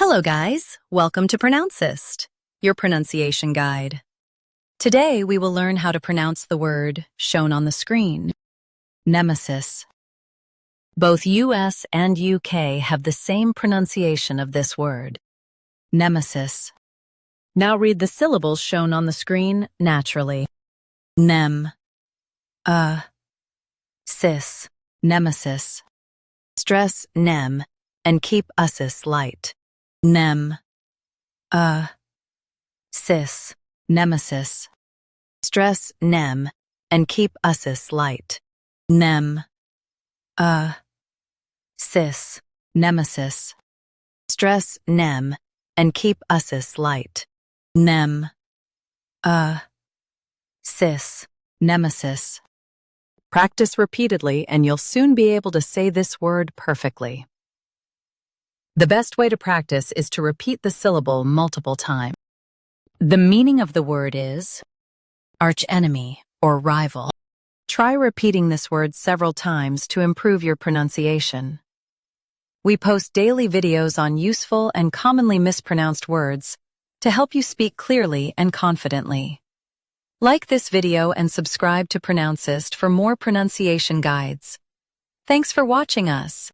Hello guys, welcome to Pronouncist, your pronunciation guide. Today we will learn how to pronounce the word shown on the screen, nemesis. Both US and UK have the same pronunciation of this word, nemesis. Now read the syllables shown on the screen naturally. Nem, sis, nemesis. Stress nem and keep uses light. Nem, sis, nemesis. Stress nem and keep uses light. Nem, sis, nemesis. Stress nem and keep uses light. Nem, sis, nemesis. Practice repeatedly and you'll soon be able to say this word perfectly. The best way to practice is to repeat the syllable multiple times. The meaning of the word is archenemy or rival. Try repeating this word several times to improve your pronunciation. We post daily videos on useful and commonly mispronounced words to help you speak clearly and confidently. Like this video and subscribe to Pronouncist for more pronunciation guides. Thanks for watching us.